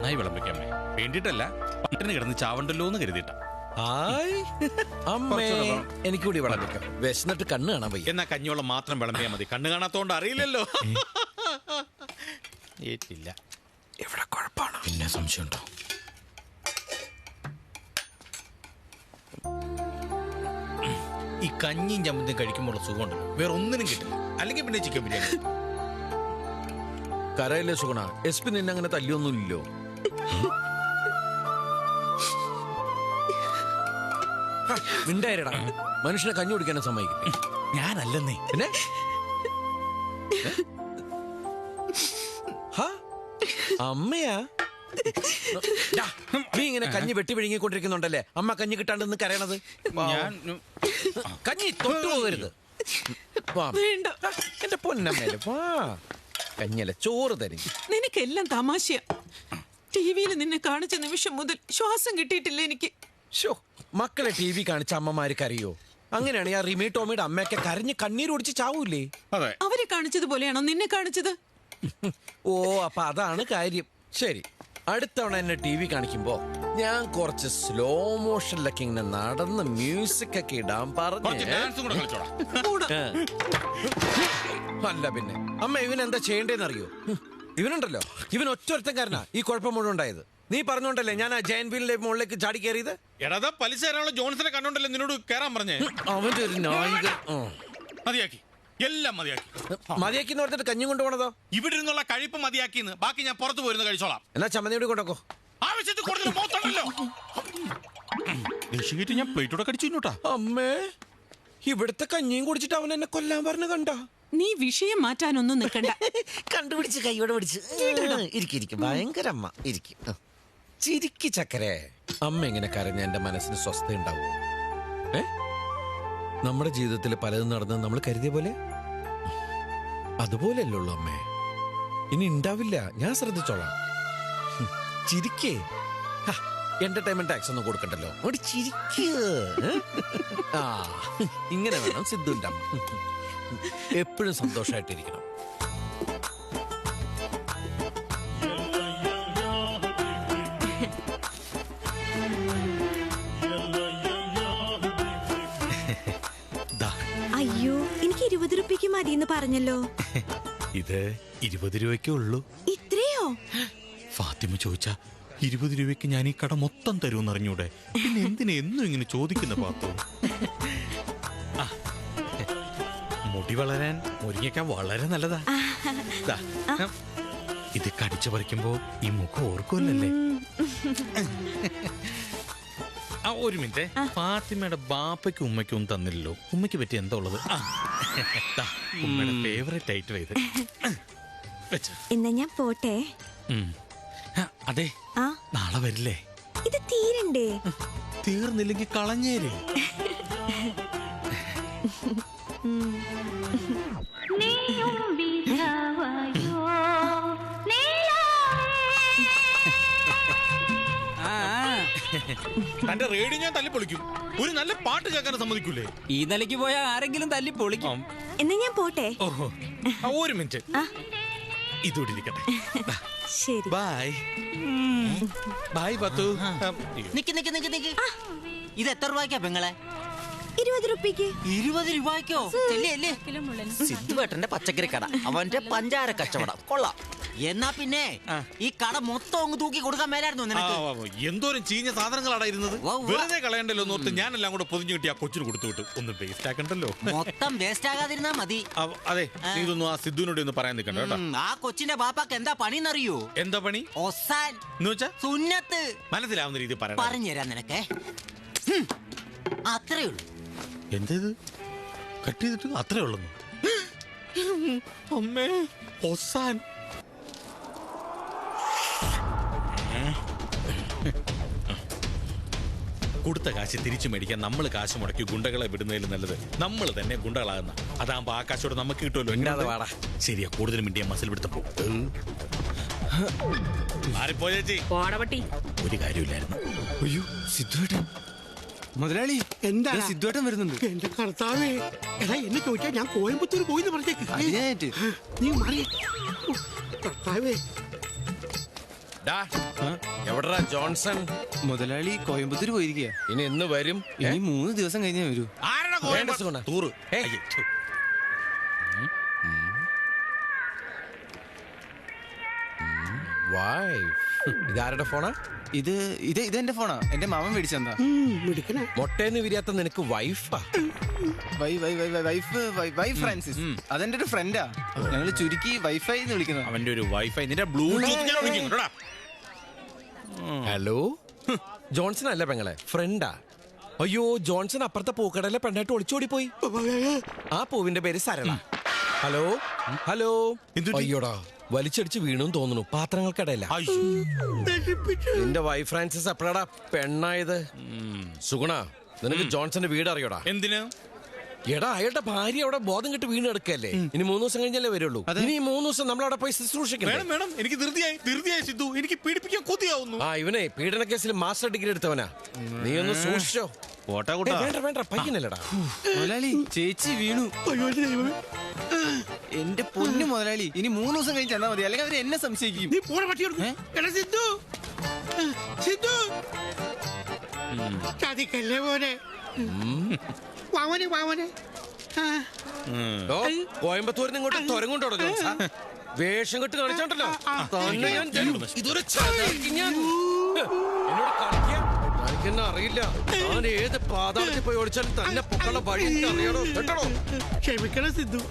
നന്നായി വിളമ്പിക്കമ്മേ. വേണ്ടിട്ടല്ല, പട്ടിന് കിടന്ന് ചാവണ്ടല്ലോ എന്ന് കരുതിയിട്ട. എനിക്ക് കൂടി വിളമ്പിക്കാം. വിശന്നിട്ട് കണ്ണ് കാണാൻ വയ്യ. എന്നാ കഞ്ഞോളം മാത്രം വിളമ്പിയാ മതി. കണ്ണ് കാണാത്തോണ്ട് അറിയില്ലല്ലോ. ഏറ്റില്ല. എവിടെ കുഴപ്പമാണ്? പിന്നെ സംശയം ഉണ്ടോ? ഈ കഞ്ഞിയും ചമ്മന്തിയും കഴിക്കുമ്പോൾ സുഖമുണ്ടല്ലോ, വേറെ ഒന്നിനും കിട്ടില്ല. അല്ലെങ്കിൽ പിന്നെ ചിക്കൻ ബിരിയാണി. കരയിലെ സുഗുണ, SP നിന്നെ അങ്ങനെ തല്ലിയൊന്നുമില്ലല്ലോ. മിണ്ടായിരടാ, മനുഷ്യനെ കഞ്ഞി കുടിക്കാനും സമ്മതിക്കും. ഞാനല്ലെന്നേ. പിന്നെ അമ്മയാ? നീ ഇങ്ങനെ കഞ്ഞി വെട്ടി വിഴുങ്ങിക്കൊണ്ടിരിക്കുന്നുണ്ടല്ലേ അമ്മ കഞ്ഞി കിട്ടാണ്ടെന്ന് കരയണത്? കഞ്ഞി തൊട്ടു പോകരുത്. എന്റെ പൊന്നമ്മേല് വാ, കഞ്ഞിയല്ല ചോറ് തരും. നിനക്കെല്ലാം തമാശയാ. ടിവിയിൽ നിന്നെ കാണിച്ച നിമിഷം മുതൽ ശ്വാസം കിട്ടിയിട്ടില്ല എനിക്ക്. മക്കളെ TV കാണിച്ച അമ്മമാർക്ക് അറിയോ? അങ്ങനെയാണ് ആ റിമി ടോമിയുടെ അമ്മയൊക്കെ കരഞ്ഞ് കണ്ണീരൊടിച്ച് ചാവൂലേ? അവരെ കാണിച്ചതുപോലെയാണോ നിന്നെ കാണിച്ചത്? ഓ, അപ്പൊ അതാണ് കാര്യം. ശരി, അടുത്തവണ എന്നെ TV കാണിക്കുമ്പോ ഞാൻ കുറച്ച് സ്ലോ മോഷനിലൊക്കെ ഇങ്ങനെ നടന്ന് മ്യൂസിക് ഒക്കെ ഇടാൻ പറഞ്ഞു. അല്ല പിന്നെ അമ്മ ഇവനെന്താ ചെയ്യേണ്ടതെന്ന് അറിയോ? ഇവനുണ്ടല്ലോ, ഇവൻ ഒറ്റൊരുത്തക്കാരനാ ഈ കുഴപ്പം മുഴുവൻ ഉണ്ടായത്. നീ പറഞ്ഞോണ്ടല്ലേ ഞാൻ ആ ജയൻ വീലിന്റെ മുകളിലേക്ക് ചാടി കയറിയത്? എടാ, പലിശ ജോൺസനെ കണ്ടോണ്ടല്ലേ നിന്നോട് കയറാൻ പറഞ്ഞേ. അവന്റെ ഒരു നായിക. മതിയാക്കി, എല്ലാം മതിയാക്കി. മതിയാക്കി എന്ന് പറഞ്ഞിട്ട് കഞ്ഞി കൊണ്ടുപോണതോ? ഇവിടെ നിന്നുള്ള കഴിപ്പ് മതിയാക്കിന്ന്, ബാക്കി ഞാൻ പുറത്തു പോയിരുന്നു കഴിച്ചോളാം. എന്നാ ചമ്മന്തിയോട് കൊണ്ടോക്കോ. ആവശ്യത്തിൽ കൂടുതൽ പോത്തണല്ലോ. ഞാൻ പ്ലേറ്റോടെ കടിച്ചു. അമ്മേ, ഇവിടുത്തെ കഞ്ഞിയും കുടിച്ചിട്ട് അവൻ എന്നെ കൊല്ലാൻ പറഞ്ഞ കണ്ട. നീ വിഷയം മാറ്റാനൊന്നും നിൽക്കണ്ട. കണ്ടുപിടിച്ച് കൈയോടെ പിടിച്ച് ഇരിക്കും. ഭയങ്കര അമ്മ ഇരിക്കും. ചിരിക്ക് ചക്കരെ. അമ്മ ഇങ്ങനെ കരഞ്ഞ എന്റെ മനസ്സിന് സ്വസ്ഥ ഉണ്ടാവും. നമ്മുടെ ജീവിതത്തിൽ പലതും നടന്നത് നമ്മൾ കരുതിയ പോലെ അതുപോലെയല്ലേ ഉള്ളൂ അമ്മേ. ഇനി ഉണ്ടാവില്ല, ഞാൻ ശ്രദ്ധിച്ചോളാം. ചിരിക്കേ. എന്റർടൈൻമെന്റ് ടാക്സ് ഒന്നും കൊടുക്കണ്ടല്ലോ. അവിടെ ചിരിക്ക്. ഇങ്ങനെ വേണം സിദ്ധുവിന്റെ അമ്മ. എപ്പോഴും സന്തോഷമായിട്ടിരിക്കണം. അയ്യോ, എനിക്ക് 20 രൂപയ്ക്ക് മതിയെന്ന് പറഞ്ഞല്ലോ. ഇത് 20 രൂപയ്ക്കേ ഉള്ളൂ. ഇത്രയോ? ഫാത്തിമ ചോദിച്ചാ 20 രൂപയ്ക്ക് ഞാൻ ഈ കട മൊത്തം തരുമെന്ന് അറിഞ്ഞൂടെ? പിന്നെ എന്തിനാ എന്നും ഇങ്ങനെ ചോദിക്കുന്ന പാത്തു? മുടി വളരാൻ മുരിങ്ങയ്ക്ക വളരെ നല്ലതാ. ഇത് കടിച്ചു പറിക്കുമ്പോ ഈ മുഖം ഓർക്കുമല്ലേ? ഒരു മിനിറ്റ്, ഫാത്തിമയുടെ ബാപ്പയ്ക്കും ഉമ്മയ്ക്കും ഒന്നും തന്നില്ലല്ലോ. ഉമ്മയ്ക്ക് പറ്റി എന്താ ഉള്ളത്? ഉമ്മയുടെ ഫേവറേറ്റ് ഐറ്റം ഇത്. എന്നാ ഞാൻ പോട്ടെ. അതെ, നാളെ വരില്ലേ? ഇത് തീരണ്ടേ? തീർന്നില്ലെങ്കിൽ കളഞ്ഞേരേ. തന്റെ റേഡിയോ ഞാൻ തല്ലി പൊളിക്കും. ഒരു നല്ല പാട്ട് കേൾക്കാൻ സമ്മതിക്കൂലേ? ഈ നിലയ്ക്ക് പോയാൽ ആരെങ്കിലും തല്ലി പൊളിക്കും. എന്നാ ഞാൻ പോട്ടെ. ഓഹോ, ഒരു മിനിറ്റ്, ഇതോടെ ഇരിക്കട്ടെ. ശരി, ബൈ ബൈ പത്തു. ഇത് എത്ര രൂപയ്ക്കാ പെങ്ങളെ? 20 രൂപയ്ക്ക്. 20 രൂപയ്ക്കോ? സിദ്ധുവേട്ടന്റെ പച്ചക്കറി കട, അവന്റെ പഞ്ചാര കച്ചവടം കൊള്ളാം. എന്നാ പിന്നെ ഈ കട മൊത്തം അങ്ങ് തൂക്കി കൊടുക്കാൻ മേലായിരുന്നു നിനക്ക്. എന്തോരം ചീഞ്ഞ സാധനങ്ങളാണ് ഇരുന്നത്. വെറുതെ കളയണ്ടല്ലോ എന്നോർത്ത് ഞാനെല്ലാം കൂടെ പൊതിഞ്ഞു കിട്ടി ആ കൊച്ചിന് കൊടുത്തു വിട്ടു. ഒന്ന് വേസ്റ്റ് ആക്കണ്ടല്ലോ. മൊത്തം വേസ്റ്റ് ആകാതിരുന്നാ മതി. അതെ, ഇതൊന്നും ആ സിദ്ധുവിനോട് ഒന്ന് പറയാൻ നിൽക്കണ്ട കേട്ടോ. ആ കൊച്ചിന്റെ ബാപ്പാക്ക് എന്താ പണിന്നറിയോ? എന്താ പണി? ഒസാൻ എന്ന് വെച്ചാ സുന്നത്ത്. മനസ്സിലാവുന്ന രീതി പറഞ്ഞുതരാം നിനക്ക്. അത്രേ ഉള്ളൂ. എന്തേത് കട്ട് ചെയ്തിട്ട് അത്രേ ഉള്ളൂ? അമ്മേ, ഒസാൻ. കൊടുത്ത കാശ് തിരിച്ചു മേടിക്കാൻ നമ്മൾ കാശ് മുടക്കി ഗുണ്ടകളെ വിടുന്നതിൽ നല്ലത് നമ്മൾ തന്നെ ഗുണ്ടകളാകുന്ന. അതാകുമ്പോ ആ കാശോട് നമുക്ക് കിട്ടുമല്ലോ. ശരിയാ, കൂടുതൽ മിണ്ടിയ മസിൽ പിടുത്തപ്പോ മാറിപ്പോ ചേച്ചി. ഒരു കാര്യമില്ലായിരുന്നു. അയ്യോ, സിദ്ധുവേട്ടൻ മുതലാളി, എന്താ സിദ്ധുവേട്ടൻ വരുന്നുണ്ട്? എന്റെ കർത്താവേ, എടാ എന്നെ ചോദിച്ചാ ഞാൻ കോയമ്പത്തൂർ പോയിന്ന് പറഞ്ഞേക്ക്. നീ മാറി കർത്താവേ. എവിടാ ജോൺസൺ? മുതലാളി കോയമ്പത്തൂർ പോയിരിക്കുക. ഇനി എന്ന് വരും? ഇനി 3 ദിവസം കഴിഞ്ഞേ വരൂ. വേണ്ട സുഗുണ, തൂറ്. ഇതാരുടെ ഫോണാ? ഇതെന്റെ ഫോണാ. എന്റെ മാമൻ മേടിച്ചെന്താ. മൊട്ടേന്ന് വിരിയാത്ത നിനക്ക് വൈഫാ? Wife Francis. അതെന്റെ ഒരു ഫ്രണ്ടാ. ഞങ്ങള് ചുരുക്കി വൈഫൈ എന്ന് വിളിക്കുന്നത്. അവന്റെ ഒരു വൈഫൈ നിന്റെ ബ്ലൂടൂത്ത്. ഹലോ, ജോൺസൺ അല്ല പെങ്ങളെ, ഫ്രണ്ടാ. അയ്യോ, ജോൺസൺ അപ്പുറത്തെ പൂക്കടയിലെ പെണ്ണായിട്ട് ഒളിച്ചോടി പോയി. ആ പൂവിന്റെ പേര് സരള. Hello hello. അയ്യോടാ, വലിച്ചടിച്ച് വീണും തോന്നുന്നു പാത്രങ്ങൾക്കിടയില്ല. നിന്റെ വൈഫ് ഫ്രാൻസിസ് എപ്പോഴാടാ പെണ്ണായത്? സുഗുണ, നിനക്ക് ജോൺസന്റെ വീട് അറിയോടാ? എന്തിനാ? എടാ, അയാളുടെ ഭാര്യ അവിടെ ബോധം കെട്ട് വീണ് എടുക്കല്ലേ. ഇനി 3 ദിവസം കഴിഞ്ഞല്ലേ വരുള്ളൂ. ഇനി 3 ദിവസം നമ്മളവിടെ പോയി ശുശ്രൂഷിക്കണം. വേണം, എനിക്ക് ധൃതിയായി സിദ്ധു. എനിക്ക് പീഡിപ്പിക്കാൻ കൊതിയാവുന്നു. ഇവനെ പീഡന കേസിൽ മാസ്റ്റർ ഡിഗ്രി എടുത്തവനാ. നീ ഒന്ന് സൂക്ഷിച്ചോ. വേണ്ട, പയ്യനല്ലടാ. മുതലാളി, ചേച്ചി വീണു. എന്റെ പൊന്നു മുതലാളി, ഇനി 3 ദിവസം കഴിഞ്ഞ് ചെന്നാ മതി, അല്ലെങ്കിൽ അവര് എന്നെ സംശയിക്കും. ചതിക്കല്ലേ മോനെ. കോയമ്പത്തൂരിൽ നിന്ന് ഇങ്ങോട്ട് തുരങ്ങോട്ടോ ജോൺസാ. വേഷം കെട്ട് കാണിച്ചോണ്ടല്ലോ ഇതൊരു എന്നോട് അറിയില്ല. ഞാൻ ഏത് പാതാളത്തിൽ പോയി ഓടിച്ചാലും തന്നെ പൊക്കള വഴി അറിയണോ കേട്ടോ. ക്ഷമിക്കണം സിദ്ധു,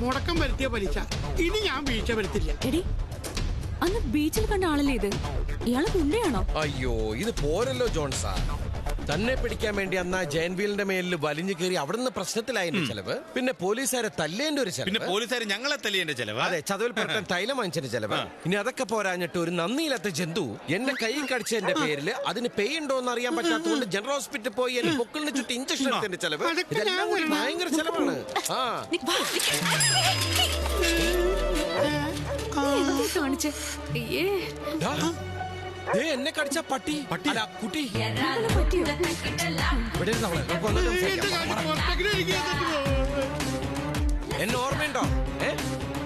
മുടക്കം വരുത്തിയ പലിശ. ഇനി ഞാൻ വീഴ്ച വരുത്തില്ല. എടി, അന്ന് ബീച്ചിൽ കണ്ട ആളല്ലേ ഇത്? ഇയാള് ഗുണ്ടയാണോ? അയ്യോ, ഇത് പോരല്ലോ ജോൺസാ. തന്നെ പിടിക്കാൻ വേണ്ടി അന്ന് ആ ജയൻവീലിന്റെ മേലിൽ വലിഞ്ഞു കയറി അവിടുന്ന് പ്രശ്നത്തിലായതിന്റെ ചെലവ്, പിന്നെ പോലീസുകാരെ തല്ലേന്റെ ഒരു ചെലവ്, പിന്നെ പോലീസുകാർ ഞങ്ങളെ തല്ലിയതിന്റെ ചെലവ്, അതെ, ചതവിൽ പുറത്താൻ തൈലം വാങ്ങിച്ചതിന്റെ ചെലവ്. ഇനി അതൊക്കെ പോരാഞ്ഞിട്ട് ഒരു നന്ദിയില്ലാത്ത ജന്തു എന്റെ കൈ കടിച്ചതിന്റെ പേരില് അതിന് പേ ഉണ്ടോ എന്ന് അറിയാൻ പറ്റാത്തതുകൊണ്ട് ജനറൽ ഹോസ്പിറ്റലിൽ പോയി എന്റെ പൊക്കിളിന് ചുറ്റി ഇഞ്ചക്ഷൻ എടുത്തതിന്റെ ചെലവ്. ഇതെല്ലാം കൂടി ഭയങ്കര ചെലവാണ്. എന്നെ കടിച്ച പട്ടി അല്ല കുട്ടി. എന്നെ ഓർമ്മയുണ്ടോ?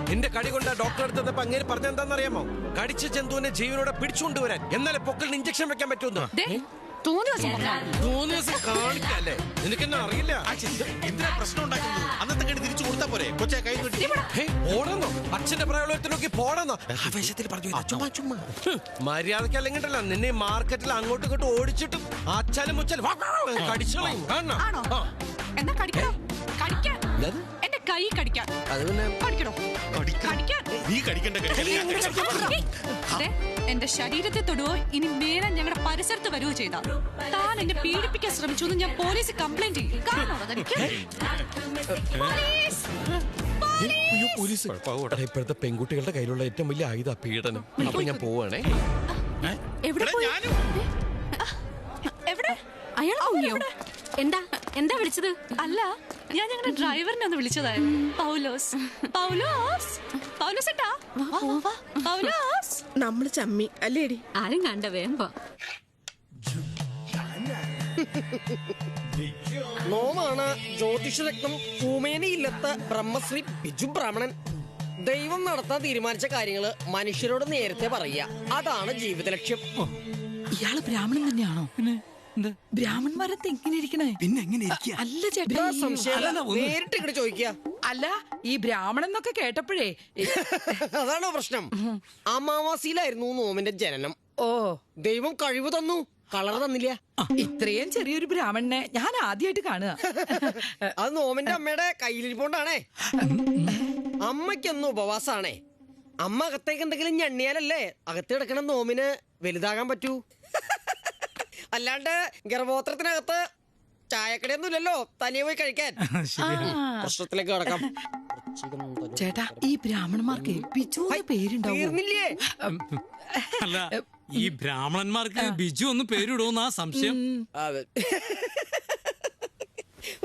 നിന്റെ കടി കൊണ്ട് ഡോക്ടർ എടുത്തപ്പോ അങ്ങനെ പറഞ്ഞെന്താന്നറിയാമോ? കടിച്ച ജന്തുവിനെ ജീവനോടെ പിടിച്ചുകൊണ്ടുവരാൻ, എന്നാലേ പൊക്കളിന് ഇഞ്ചക്ഷൻ വെക്കാൻ പറ്റുമെന്ന്. കാണിക്കല്ലേ? നിനക്കെന്നെ അറിയില്ല. എന്തിനാ പ്രശ്നം ഉണ്ടാക്കുന്നത്? അന്നത്തെ കടി തിരിച്ചു കൊടുത്താ പോരെ? കൊച്ചെ കൈ പോടാന്നോ? അച്ഛന്റെ പ്രയോജനത്തിനൊക്കെ പോടാന്നോ? ആവേശത്തിൽ പറഞ്ഞു ചുമ്മാ. മര്യാദക്ക് അല്ലെങ്കിട്ടല്ല നിന്നെ മാർക്കറ്റിൽ അങ്ങോട്ടും ഇങ്ങോട്ടും ഓടിച്ചിട്ടും അച്ഛനും മുച്ചാലും കടിച്ചോളയും. എന്നാ കടിക്കണോ? എന്റെ കൈ കടിക്കാൻ. അത് പിന്നെ കടിക്കണോ? നീ കടിക്കണ്ട. എന്റെ ശരീരത്തെ തൊടുവോ ഇനി നേരം ഞങ്ങളുടെ പരിസരത്ത് വരുവോ ചെയ്താ താൻ എന്നെ പീഡിപ്പിക്കാൻ ശ്രമിച്ചു എന്ന് ഞാൻ പോലീസ് കംപ്ലൈന്റ് ചെയ്യും. ഇപ്പോഴത്തെ പെൺകുട്ടികളുടെ കയ്യിലുള്ള ഏറ്റവും വലിയ ആയുധ പീഡനം. അപ്പൊ ഞാൻ പോവാണേ. എന്താ വിളിച്ചത്? അല്ല, ഞാൻ ഞങ്ങളുടെ ഡ്രൈവറിനെ ഒന്ന് വിളിച്ചതായിരുന്നു. പൗലോസ്. നമ്മള് ചമ്മി അല്ലേടി? ആരും കണ്ട വേമ്പോ നോമാണ് ജ്യോതിഷരത്നം ഭൂമേനയില്ലത്ത ബ്രഹ്മശ്രീ ബിജു ബ്രാഹ്മണൻ. ദൈവം നടത്താൻ തീരുമാനിച്ച കാര്യങ്ങള് മനുഷ്യരോട് നേരത്തെ പറയുക, അതാണ് ജീവിത ലക്ഷ്യം. ഇയാള് ബ്രാഹ്മണൻ തന്നെയാണോ? ബ്രാഹ്മണന്മാരത്തെ എങ്ങനെ ഇരിക്കണേ? പിന്നെ എങ്ങനെ അല്ല ചേട്ടാ, സംശയം നേരിട്ട് ഇങ്ങോട്ട് ചോദിക്കുക. അല്ല, ഈ ബ്രാഹ്മണൻ എന്നൊക്കെ കേട്ടപ്പോഴേ അതാണോ പ്രശ്നം? അമാവാസിയിലായിരുന്നു നോമിന്റെ ജനനം. ഓ, ദൈവം കഴിവ് തന്നു, കളർ തന്നില്ല. ഇത്രയും ചെറിയൊരു ബ്രാഹ്മണനെ ഞാൻ ആദ്യമായിട്ട് കാണുക. അത് നോമിന്റെ അമ്മയുടെ കയ്യിലിരിപ്പോണ്ടാണേ. അമ്മയ്ക്കൊന്നും ഉപവാസാണേ. അമ്മ അകത്തേക്ക് എന്തെങ്കിലും ഞണ്ണിയാലല്ലേ അകത്ത് കിടക്കണ നോമിന് വലുതാകാൻ പറ്റൂ. അല്ലാണ്ട് ഗർഭോത്രത്തിനകത്ത് ചായക്കടയൊന്നും ഇല്ലല്ലോ തനിയെ പോയി കഴിക്കാൻ. പ്രശ്നത്തിലേക്ക് കിടക്കാം. ചേട്ടാ, ഈ ബ്രാഹ്മണന്മാർക്ക് ബിജു പേരുണ്ടാവുന്നില്ലേ? അല്ല, ഈ ബ്രാഹ്മണന്മാർക്ക് ബിജു ഒന്ന് പേരിടുമെന്നാ സംശയം.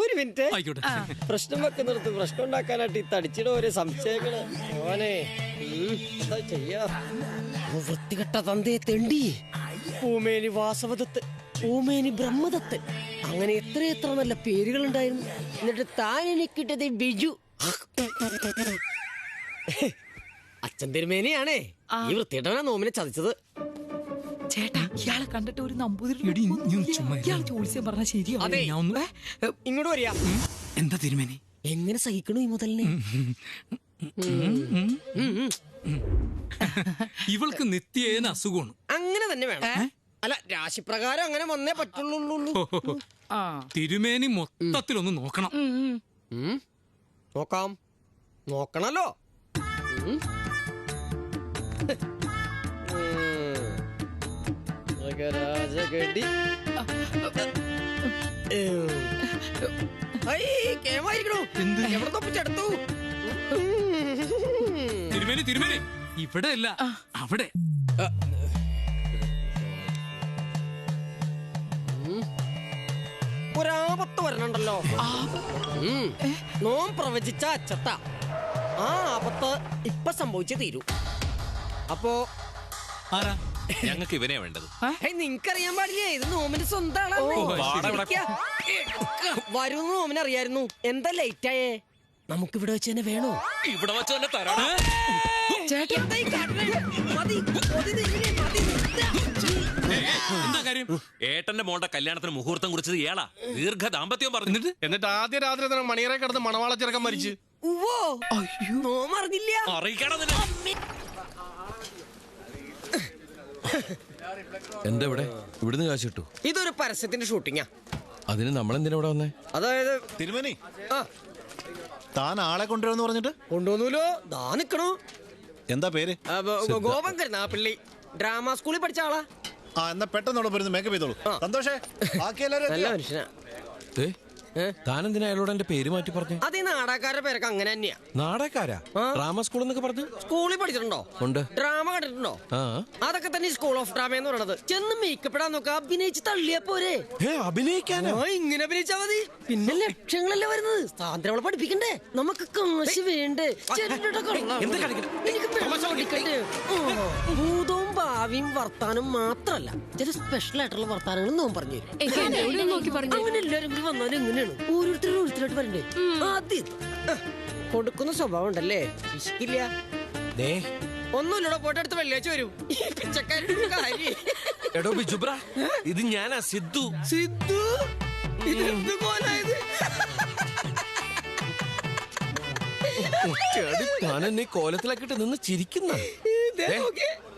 ഒരു മിനിറ്റ്, ആയിക്കോട്ടെ. പ്രശ്നം വെക്കുന്നിടത്ത് പ്രശ്നം ഉണ്ടാക്കാനായിട്ട് ഈ തടിച്ചിട ഓരോ സംശയങ്ങള്. ഓനെ എന്താ ചെയ്യാ? വൃത്തികെട്ട തന്തയെ തെണ്ടി. ഊമേനി വാസവദത്ത്, ഊമേനി ബ്രഹ്മദത്ത്, അങ്ങനെ എത്ര നല്ല പേരുകൾ ഉണ്ടായിരുന്നു. എന്നിട്ട് താൻ എനിക്കിട്ടത് ബിജു. അച്ഛൻ തിരുമേനിയാണേ ഈ വൃത്തികെട്ടവനാ നോമിനെ ചതിച്ചത്. ചേട്ടാ ഇയാളെ കണ്ടിട്ട് ഒരു നമ്പൂതിരി ചോദിച്ചാൽ പറഞ്ഞ അതെ ശരിയാ. ഇങ്ങോട്ട് വരിക. എന്താ തിരുമേനി? എങ്ങനെ സഹിക്കണു ഈ മുതലിനെ? ഇവൾക്ക് നിത്യേന അസുഖമാണ്. അങ്ങനെ തന്നെ വേണം. അല്ല രാശിപ്രകാരം അങ്ങനെ വന്നേ പറ്റുള്ളൂ. തിരുമേനി മൊത്തത്തിലൊന്ന് നോക്കണം. നോക്കണല്ലോ. രാജഗഡി തിരുമേനി തിരുമേനി ഇവിടെ അല്ല അവിടെ. ഒരാപത്ത് വരണുണ്ടല്ലോ. നോം പ്രവചിച്ച അച്ചത്ത ആ ആപത്ത് ഇപ്പൊ സംഭവിച്ചു തീരൂ. അപ്പോ ഞങ്ങൾക്ക് ഇവനെ വേണ്ടത്. നിങ്ങക്കറിയാൻ പാടില്ലേ ഇത് നോമിന്റെ സ്വന്തം ആളാണ്. വരും നോമിന് അറിയായിരുന്നു. എന്താ ലേറ്റ് ആയേ? നമുക്ക് ഇവിടെ വെച്ച് തന്നെ വേണോ? ഇവിടെ വെച്ച് തന്നെ തരാം. ഏട്ടന്റെ മോളുടെ കല്യാണത്തിന് മുഹൂർത്തം കുറിച്ചത് ഇയാളാ. ദീർഘ ദാമ്പത്യം പറഞ്ഞിട്ട് എന്നിട്ട് ആദ്യ രാത്രി മണിയറെ കിടന്ന് മണവാള ചെറുക്കൻ മരിച്ചു. നോമറിഞ്ഞില്ല. അറിയിക്കണം. എന്താ ഇവിടെ ഇവിടുന്ന് കാശ് കിട്ടു? ഇതൊരു പരസ്യത്തിന്റെ ഷൂട്ടിങ്ങാ. അതിന് നമ്മളെന്തിനാ ഇവിടെ വന്നേ? അതായത് തിരുമേനി താൻ ആളെ കൊണ്ടുവരുമെന്ന് പറഞ്ഞിട്ട് കൊണ്ടുവന്നൂലോ. ദാ നിക്കണു. എന്താ പേര്? ഗോപൻ കരുനാഗപ്പള്ളി. ഡ്രാമ സ്കൂളിൽ പഠിച്ച ആളാ. എന്നാ പെട്ടെന്നോട് വരുന്നത് മേക്കപ്പ് ചെയ്തോളൂ. സന്തോഷേ ബാക്കി എല്ലാവരും നല്ല മനുഷ്യനാ. താനെന്തിനാ അയാളോട് എന്റെ പേര് മാറ്റി പറഞ്ഞു? അത് ഈ നാടകക്കാരുടെ പേരൊക്കെ അങ്ങനെ തന്നെയാ. നാടകക്കാരാ? ഡ്രാമ സ്കൂൾ എന്നൊക്കെ പറഞ്ഞു. സ്കൂളിൽ പഠിച്ചിട്ടുണ്ടോ? ഉണ്ട്. ഡ്രാമ കണ്ടിട്ടുണ്ടോ? അതൊക്കെ തന്നെ സ്കൂൾ ഓഫ് ഡ്രാമ എന്ന് പറയുന്നത്. ചെന്ന് മേക്കപ്പ് ഇടാൻ നോക്ക, അഭിനയിച്ച് തള്ളിയാ പോരെ. അഭിനയിക്കാനോ? ഇങ്ങനെ അഭിനയിച്ചാ മതി. പിന്നെ ലക്ഷങ്ങളല്ലേ വരുന്നത്. സാന്ദ്രവളെ പഠിപ്പിക്കണ്ടേ? നമുക്ക് കാശ് വേണ്ടേ? ഭൂതവും ഭാവിയും വർത്താനം മാത്രല്ല, ചില സ്പെഷ്യൽ ആയിട്ടുള്ള വർത്താനങ്ങളും നോൻ പറഞ്ഞു തരും. അങ്ങനെ എല്ലാരും കൂടി വന്നാലും എങ്ങനെയാണ് ഓരോരുത്തരോരുത്തരായിട്ട് വരണ്ടേ? ആദ്യം കൊടുക്കുന്ന സ്വഭാവം ഉണ്ടല്ലേ, വിശക്കില്ല. ഒന്നുമില്ലടോ, പോട്ടെ അടുത്ത് വെള്ളിയാഴ്ച വരും. ഈ പിച്ചക്കാരുടെ കാര്യം. എടോ ബിജുബ്ര, ഇത് ഞാനാ സിദ്ധു. സിദ്ധു ഇതെന്ത് കോലായത്? താനെന്നെ കോലത്തിലാക്കിട്ട് നിന്ന് ചിരിക്കുന്ന.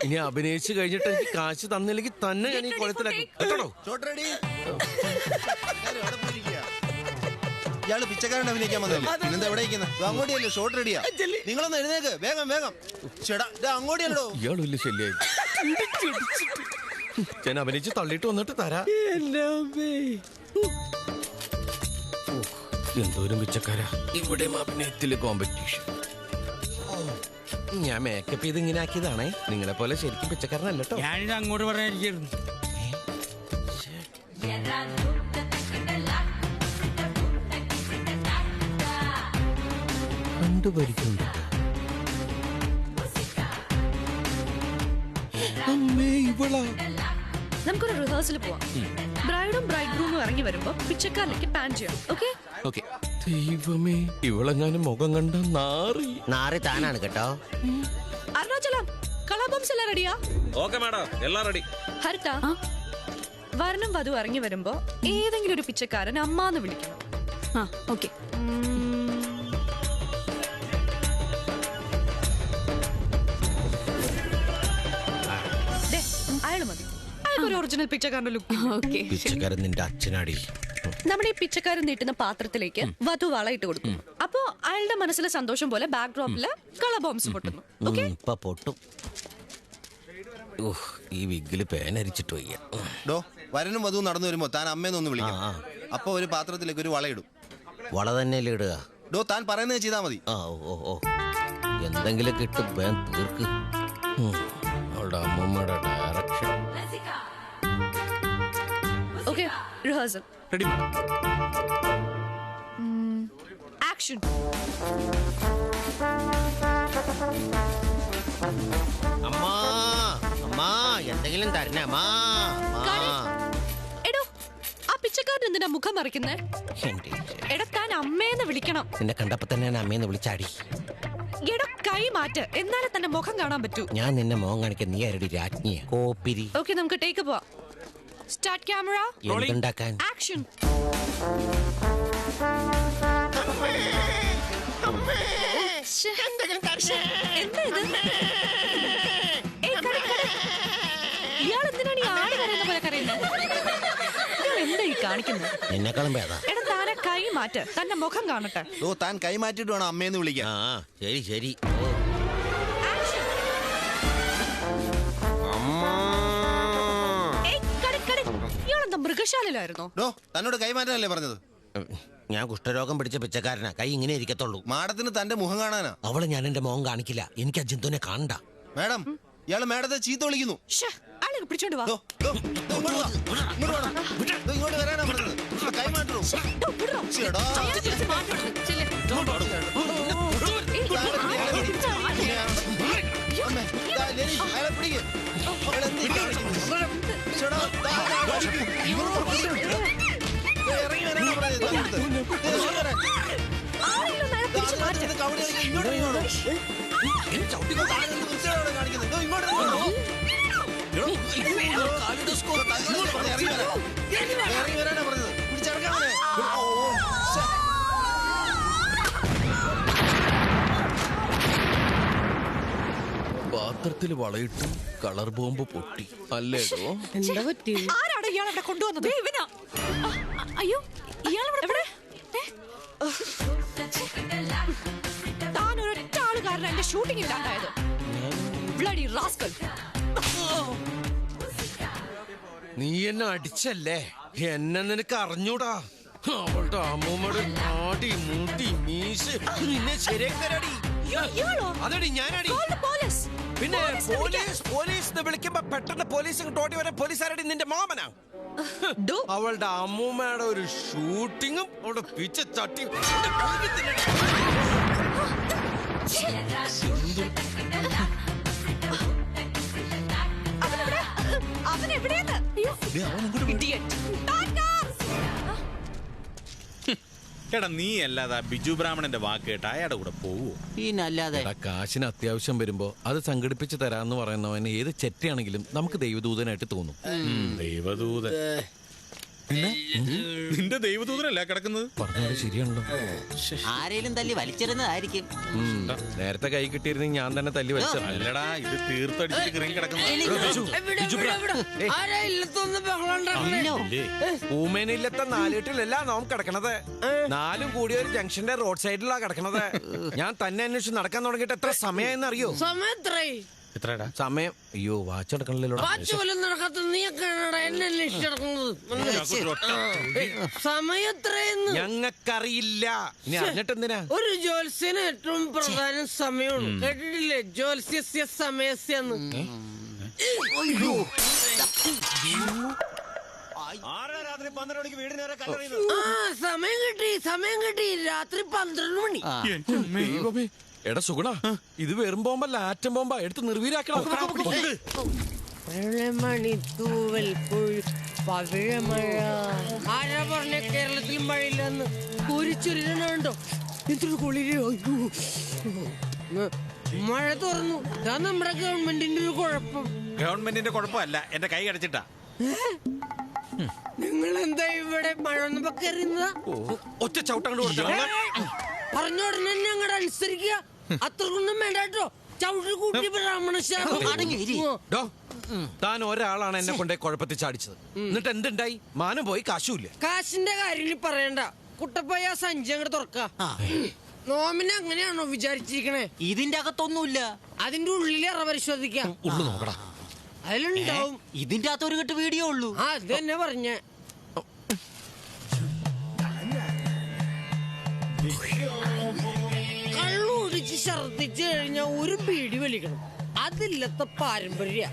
ഇനി അഭിനയിച്ചു കഴിഞ്ഞിട്ട് എനിക്ക് കാശ് തന്നില്ലെങ്കിൽ തന്നെ ഞാൻ ഈ കോലത്തിലാക്കി. കേട്ടോ? ഇയാള് പിച്ചക്കാരൻ അഭിനയിക്കാൻ വന്നല്ലേ? ഇന്നെന്താ എവിടെ അങ്ങോട്ടല്ലേ? ഷോട്ട് റെഡിയാ. നിങ്ങളൊന്ന് എഴുന്നേക്ക്, വേഗം വേഗം. ചേട്ടാ അങ്ങോട്ടല്ലോ. ഇയാൾ വലിയ ശല്യായി. ഞാൻ അഭിനയിച്ച് തള്ളിയിട്ട് വന്നിട്ട് തരാ. എന്തോരം പിച്ചക്കാരാ ഇവിടെ അഭിനയത്തില് കോമ്പറ്റീഷൻ. ഞാൻ മേക്കപ്പ് ചെയ്ത് ഇങ്ങനെ ആക്കിയതാണേ. നിങ്ങളെ പോലെ ശരിക്കും പിച്ചക്കാരനല്ല കേട്ടോ. ഞാനിത് അങ്ങോട്ട് പറയാനിരിക്കുന്നു. കണ്ടുപരിക്കുന്നുണ്ട്. അമ്മേ ഇവളാ. നമുക്കൊരു റിഹേഴ്സൽ പോവാം. ബ്രൈഡും ബ്രൈഡ് ഗ്രൂമും ഇറങ്ങി വരുമ്പോ പിച്ചക്കാരിലേക്ക് പാൻ ചെയ്യാം. ഓക്കെ? ദൈവമേ, ഇവളെങ്ങാനും മുഖം കണ്ട നാറി താനാണ് കേട്ടോ. അരുണാചലം, കളബംസ് എല്ലാം റെഡിയാ? ഓക്കെ മാഡം, എല്ലാം റെഡി. ഹരിത, വരനും വധു ഇറങ്ങി വരുമ്പോ ഏതെങ്കിലും ഒരു പിച്ചക്കാരൻ അമ്മാന്ന് വിളിക്കണം. ഓക്കെ. അയാള് മതി. അയാൾക്കൊരു ഒറിജിനൽ പിച്ചക്കാരന്റെ ലുക്ക്. പിച്ചക്കാരൻ നിന്റെ അച്ഛനാടി. നമ്മുടെ ഈ പിച്ചക്കാരൻ നീട്ടുന്ന പാത്രത്തിലേക്ക് വധു വളയിട്ട് കൊടുക്കും. അപ്പോ അയാളുടെ മനസ്സിലെ സന്തോഷം പോലെ ബാക്ക് ഡ്രോപ്പില് കളർ ബോംബ്സ് പൊട്ടുന്നു. പൊട്ടും. ഈ വിഗില് പേനരിച്ചിട്ട് വയ്യ. ഡോ, വരനും വധുവും നടന്നു വരുമ്പോ താൻ അമ്മേന്നൊന്ന് വിളിക്കാം. അപ്പൊ ഒരു പാത്രത്തിലേക്ക് ഒരു വളയിടും. വള തന്നെയല്ലേ ഇടുക? ഡോ, താൻ പറയുന്നത് ചെയ്താ മതി. എന്തെങ്കിലും കിട്ടും, വേൻ തീർക്ക്. അവളുടെ അമ്മൂമ്മയുടെ direction. Okay, rehearsal ready. Action. അമ്മാ അമ്മാ എന്തെങ്കിലും തരണേ അമ്മാ. എടോ, ആ പിച്ചക്കാരൻ എന്തിനാ മുഖം മറിക്കുന്നേ? എടാ, താൻ അമ്മേന്ന് വിളിക്കണം. നിന്നെ കണ്ടപ്പോ തന്നെ ഞാൻ അമ്മേന്ന് വിളിച്ചാടി. എടാ കൈ മാറ്റ്, എന്നാലേ തന്നെ മുഖം കാണാൻ പറ്റൂ. ഞാൻ നിന്നെ മോൻ കാണിക്കാൻ നീ ആരുടെ രാജ്ഞിയാ? കോപ്പിരി. ഓക്കെ, നമുക്ക് ടേക്ക് പോവാം. Start camera. എന്തുണ്ടാക്കാൻ? ആക്ഷൻ. ഇയാൾ എന്തിനാണ് ഈ ആട് കരയുന്ന പോലെ കരയുന്നത്? എന്താ ഈ കാണിക്കുന്നത്? നിന്നെക്കാളും ഭേദാ. എടാ താനെ കൈ മാറ്റ്, തന്റെ മുഖം കാണട്ടെ. ഓ താൻ കൈ മാറ്റിട്ട് വേണം അമ്മയെന്ന് വിളിക്കാൻ. ശരി ശരി. ഇയാളെന്താ മൃഗശാലയിലായിരുന്നോ? തന്നോട് കൈ മാറ്റാനല്ലേ പറഞ്ഞത്? ഞാൻ കുഷ്ഠരോഗം പിടിച്ച പിച്ചക്കാരനാ, കൈ ഇങ്ങനെ ഇരിക്കത്തുള്ളൂ. മാഡത്തിന് തന്റെ മുഖം കാണാനാ. അവള് ഞാൻ എന്റെ മുഖം കാണിക്കില്ല, എനിക്ക് ആ ജന്തുവിനെ കാണണ്ട. മാഡം ഇയാള് മാഡത്തെ ചീത്ത വിളിക്കുന്നു. ആളെ പിടിച്ചോണ്ട് വാ. ഇങ്ങോട്ട് വരാനാ പറഞ്ഞത്. കൈ മാറ്റൂ. അയാളെ പിടിക്ക്. ഇറങ്ങി വരാനാ പറഞ്ഞത്. പാത്രത്തിൽ വളയിട്ടു കളർ ബോംബ് പൊട്ടി അല്ലേടോ? ആരാണ് ഇയാളെ കൊണ്ടുവന്നത്? അയ്യോ, ഇയാളെവിടെ? താൻ ഒരൊറ്റ ആള് കാരണം എന്റെ ഷൂട്ടിംഗ് ഇല്ലാണ്ടായത്. Bloody rascal. നീ എന്നെ അടിച്ചല്ലേ? എന്നെ നിനക്ക് അറിഞ്ഞൂടാ? അവളുടെ അമ്മൂമ്മയുടെ നാടി മുടി മീശ നിന്നെ ശരിയാക്കടി. അതടി ഞാനടി. പിന്നെ പോലീസ് വിളിക്കുമ്പോ പെട്ടെന്ന് പോലീസ് ഓടി വരാൻ പോലീസുകാരടി നിന്റെ മാമനാ? അവളുടെ അമ്മൂമ്മയുടെ ഒരു ഷൂട്ടിങ്ങും അവളുടെ പിച്ച ചട്ടി. എടാ നീ അല്ലാതെ ബിജു ബ്രാഹ്മണന്റെ വാക്ക് കേട്ട അയാളുടെ കൂടെ പോവോ? പിന്നല്ലാതെ. കാശിന് അത്യാവശ്യം വരുമ്പോ അത് സംഘടിപ്പിച്ച് തരാന്ന് പറയുന്നവന് ഏത് ചെറ്റയാണെങ്കിലും നമുക്ക് ദൈവദൂതനായിട്ട് തോന്നും. ദൈവദൂതൻ? നിന്റെ ദൈവദൂതനല്ല കിടക്കുന്നത്. പറഞ്ഞത് ശരിയാണല്ലോ. ആരേലും തല്ലി വലിച്ചെറിഞ്ഞതായിരിക്കും. നേരത്തെ കൈ കിട്ടിയിരുന്നെങ്കിൽ ഞാൻ തന്നെ തല്ലി വലിച്ച. അല്ലടാ ഇത് തീർത്തടിച്ചിട്ട് കിറങ്ങി കിടക്കുന്നു. പൂമേനില്ലത്തെ 4 കെട്ടിലല്ല നോം കിടക്കണത്. 4 കൂടിയ ഒരു ജംഗ്ഷന്റെ റോഡ് സൈഡിലാ കിടക്കണത്. ഞാൻ തന്നെ അന്വേഷിച്ച് നടക്കാൻ തുടങ്ങിയിട്ട് എത്ര സമയം അറിയോ? എത്രടാ സമയം? അയ്യോ വാച്ച് എടുക്കണല്ലോ. ഞങ്ങൾക്കറിയില്ല. ഇനി അറിഞ്ഞിട്ട് എന്തിനാ? ഒരു ജോത്സ്യന് ഏറ്റവും പ്രധാന സമയമാണ്. കേട്ടിട്ടില്ലേ? ജോത്സ്യ സമയസ്യെന്ന്. സമയം കിട്ടി. രാത്രി 12 മണി. എടാ സുഗുണ, ഇത് വെറും ബോംബല്ല, ആറ്റം ബോംബാ. എടുത്ത് നിർവീരാക്കണം. മണിത്തൂവൽ പവിഴമഴ. ആരാ പറഞ്ഞ കേരളത്തിൽ മഴയില്ലെന്ന്? കുരിച്ചൊരുണ്ടോ? എന്തൊരു കുളിരോ. മഴ തുറന്നു. ഇതാ നമ്മുടെ ഗവൺമെന്റിന്റെ ഒരു കുഴപ്പം. ഗവൺമെന്റിന്റെ കുഴപ്പമല്ല, എന്റെ കൈ അടച്ചിട്ടാ. നിങ്ങൾ എന്താ ഇവിടെ മഴ ഒന്നും കയറുന്നതാ? ഒറ്റ ചവിട്ടങ്ങോട്ട് പറഞ്ഞ ഉടനെ ഞങ്ങളുടെ അനുസരിക്കുക. അത്രക്കൊന്നും വേണ്ടോ? ചവിട്ടി കൂട്ടി താൻ ഒരാളാണ് എന്നെ കൊണ്ടേ കുഴപ്പത്തിൽ ചാടിച്ചത്. എന്നിട്ട് എന്തുണ്ടായി? മാനം പോയി, കാശുമില്ല. കാശിന്റെ കാര്യം പറയണ്ട. കുട്ടപ്പയ്യ സഞ്ചി അങ്ങോട്ട് തുറക്ക. നോമിനെ അങ്ങനെയാണോ വിചാരിച്ചിരിക്കണേ? ഇതിന്റെ അകത്തൊന്നുമില്ല. അതിന്റെ ഉള്ളിൽ അറ പരിശോധിക്കാം. ഉള്ളു നോക്കടാ. അതിലുണ്ടാവും. ഇതിന്റെ അകത്ത് ഒരു കെട്ട് വീഡിയോ ഉള്ളൂ. അത് തന്നെ പറഞ്ഞ. കള്ളുടിച്ച് ഛർദിച്ചു കഴിഞ്ഞാൽ ഒരു പീടി വലിക്കണം. അതില്ലത്തെ പാരമ്പര്യ.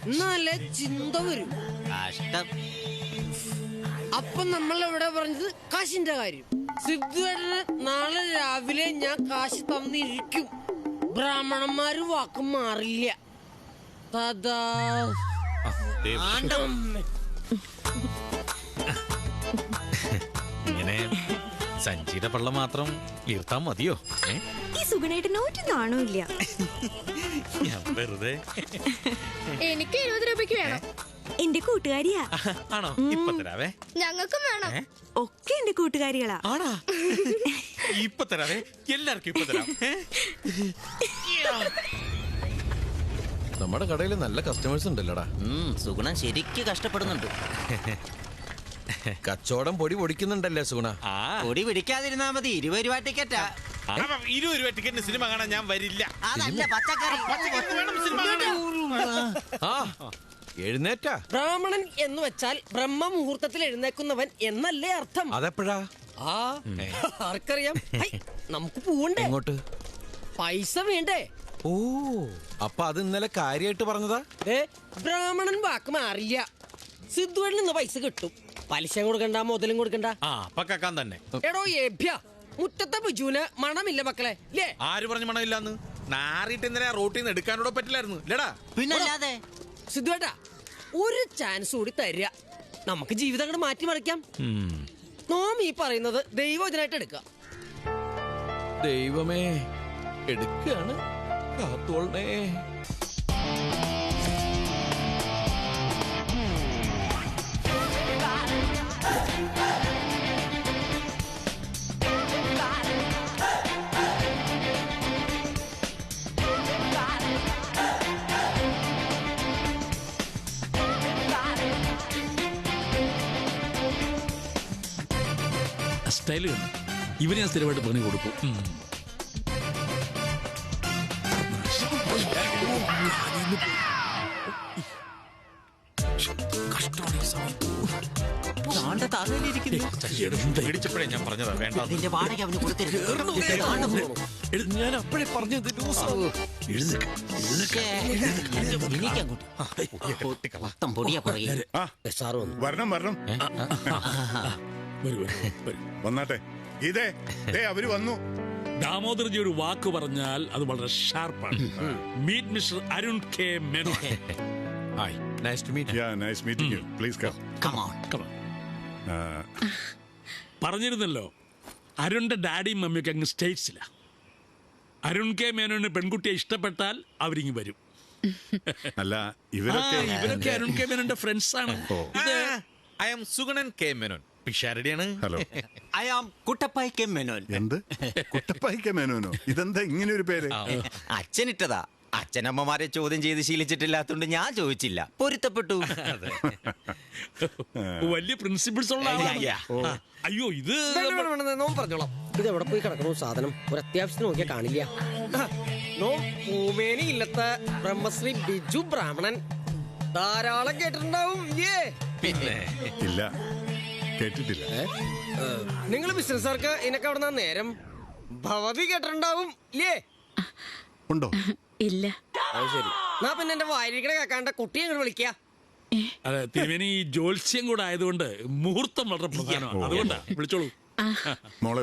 എന്നാലേ ചിന്ത വരും. അപ്പൊ നമ്മൾ എവിടെ പറഞ്ഞത്? കാശിന്റെ കാര്യം. സിദ്ധുവേട്ടന് നാളെ രാവിലെ ഞാൻ കാശ് തന്നിരിക്കും. ബ്രാഹ്മണന്മാര് വാക്ക് മാറില്ല. ഇങ്ങനെ സഞ്ചിയുടെ പള്ള മാത്രം വീർത്താൻ മതിയോ? ഈ സുഗുണേട്ടന് ഒരു നാണോ ഇല്ല. ഞാൻ വെറുതെ. എനിക്ക് 20 രൂപയ്ക്ക് വേണം. എന്റെ കൂട്ടുകാരിയാ. ആണോ? ഇപ്പൊ തരാവേ. ഞങ്ങൾക്കും വേണം. ഒക്കെ എന്റെ കൂട്ടുകാരികളാ. ആണാ? ഇപ്പൊ തരാവേ. എല്ലാവർക്കും ഇപ്പൊ തരാം. നമ്മുടെ കടയിൽ നല്ല കസ്റ്റമേഴ്സ് ഉണ്ടല്ലോടാ. സുഗുണൻ ശരിക്ക് കഷ്ടപ്പെടുന്നുണ്ട്. കച്ചവടം പൊടി പൊടിക്കുന്നുണ്ടല്ലേ സുഗുണ? പൊടി പിടിക്കാതിരുന്നാ മതി. 20 രൂപ ടിക്കറ്റാ. 20 രൂപ ടിക്കറ്റിന് സിനിമ കാണാൻ ഞാൻ വരില്ല. അതല്ല പച്ചക്കറി. എഴുന്നേറ്റാ. ബ്രാഹ്മണൻ എന്ന് വെച്ചാൽ ബ്രഹ്മമുഹൂർത്തത്തിൽ എഴുന്നേക്കുന്നവൻ എന്നല്ലേ അർത്ഥം? അതെപ്പോഴാ? ആർക്കറിയാം. നമുക്ക് പോവണ്ടേ? എങ്ങോട്ട്? പൈസ വേണ്ടേ? ഓ, അപ്പൊ അത് ഇന്നലെ കാര്യമായിട്ട് പറഞ്ഞതാ? ബ്രാഹ്മണൻ വാക്ക് മാറില്ല. സിദ്ധുവേട്ടന് ഇന്ന് പൈസ കിട്ടും. പലിശ കൊടുക്കണ്ട, മുതലും കൊടുക്കണ്ട. തന്നെ. എടോ ഏഭ്യ, മുറ്റത്തെ ബിജുവിന് മണമില്ല മക്കളെ. ആര് പറഞ്ഞു മണമില്ലാന്ന്? നാറിട്ട് ഇന്നലെ റോട്ടിൽ നിന്ന് എടുക്കാനോടെ പറ്റില്ലായിരുന്നു. ഇല്ലടാ. പിന്നല്ലാതെ. സിദ്ധുവേട്ടാ, ഒരു ചാൻസ് കൂടി തരിക. നമുക്ക് ജീവിതം അങ്ങോട്ട് മാറ്റിമറിക്കാം. നോം ഈ പറയുന്നത് ദൈവവചനായിട്ട് എടുക്കുക. ദൈവമേ, എടുക്കാണ്. കാത്തോളണേ. സ്റ്റൈല് ഇവന് ഞാൻ സ്ഥിരമായിട്ട് പണി കൊടുക്കും. പിടിച്ചപ്പോഴേ ഞാൻ പറഞ്ഞതാ വേണ്ട. അതിന്റെ വാടക അവന് കൊടുത്തരുത്. ഞാൻ അപ്പോഴേ പറഞ്ഞത്. മൊത്തം പൊടിയാ പറയ. വരണം വരണം. വന്നാട്ടെ. ഇതേ അവര് വന്നു. ദാമോദർജി ഒരു വാക്ക് പറഞ്ഞാൽ അത് വളരെ ഷാർപ്പാണ്. Meet mister Arun K Menon. Hi, nice to meet you. Yeah, nice meeting you. Please come. Come on. പറഞ്ഞിരുന്നല്ലോ, അരുണിന്റെ ഡാഡിയും മമ്മിയൊക്കെ അങ്ങ് സ്റ്റേറ്റ്സില. അരുൺ കെ മേനോന് പെൺകുട്ടിയെ ഇഷ്ടപ്പെട്ടാൽ അവരിങ്ങ് വരും. അല്ല, ഇവരൊക്കെ അരുൺ കെ മേനോന്റെ ഫ്രണ്ട്സ് ആണ്. I am Sugunan K Menon. പിഷാരടിയാണ്. Hello, I am Kuttappayi K Menon. എന്ത് കുട്ടപ്പായി കെ മേനോനോ? ഇതെന്താ ഇങ്ങനെ ഒരു പേര്? അച്ഛനിട്ടതാ. അച്ഛനമ്മമാരെ ചോദ്യം ചെയ്ത് ശീലിച്ചിട്ടില്ലാത്തോണ്ട് ഞാൻ ചോദിച്ചില്ല. പൊരുത്തപ്പെട്ടു. വലിയ പ്രിൻസിപ്പിൾസ് ഉള്ള ആളാണ്. അയ്യോ, ഇത് പറഞ്ഞോളാം. ഇത് എവിടെ പോയി കിടക്കണോ സാധനം? ഒരു അത്യാവശ്യം നോക്കിയാ കാണില്ല. ഭൂമേനി ഇല്ലത്തെ ബ്രഹ്മശ്രീ ബിജു ബ്രാഹ്മണൻ ധാരാളം കേട്ടിട്ടുണ്ടാവും. പിന്നെ ഇല്ല, കേട്ടിട്ടില്ല. നിങ്ങൾ ബിസിനസ്സുകാർക്ക് ഇതിനൊക്കെ അവിടെ നേരം ഭവതി കേട്ടിട്ടുണ്ടാവും. ഉണ്ടോ? ഇല്ല. ശരി, എന്നാ പിന്നെ എന്റെ വായിരിക്കണ കേൾക്കാണ്ട കുട്ടിയെ അങ്ങോട്ട് വിളിക്കുക. അതെ, തിരുമേനി ഈ ജോത്സ്യം കൂടെ ആയതുകൊണ്ട് മുഹൂർത്തം വളരെ പ്രധാനമാണ്. അതുകൊണ്ടാ വിളിച്ചോളൂ. മോളെ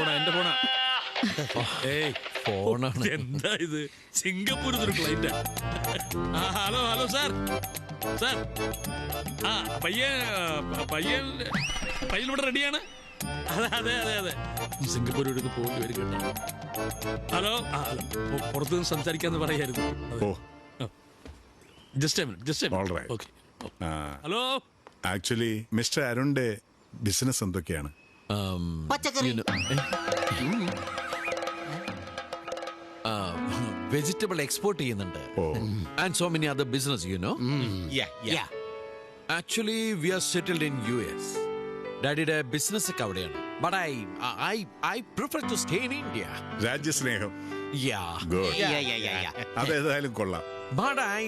എന്റെ ഫോണാ. എന്താ ഇത്? സിംഗപ്പൂരിൽ ഒരു ഫ്ലൈറ്റാ. Hello sir. പയ്യൻ ഇവിടെ റെഡിയാണ്. അതെ. സിംഗപ്പൂർ എടുത്ത് പോകേണ്ടി വരും കേട്ടോ. ഹലോ, പുറത്തുനിന്ന് സംസാരിക്കാന്ന് പറയായിരുന്നു. ഹലോ, ആക്ച്വലി മിസ്റ്റർ അരുണിന്റെ ബിസിനസ് എന്തൊക്കെയാണ്? പച്ചക്കറി, വെജിറ്റബിൾ എക്സ്പോർട്ട് ചെയ്യുന്നുണ്ട്. And so many other business, you know. Actually we are settled in US. ഡാഡിയുടെ ബിസിനസ് ഒക്കെ അവിടെയാണ്. But I prefer to stay in India. രാജ്യസ്നേഹം. Good. അതേതായാലും കൊള്ളാം. But I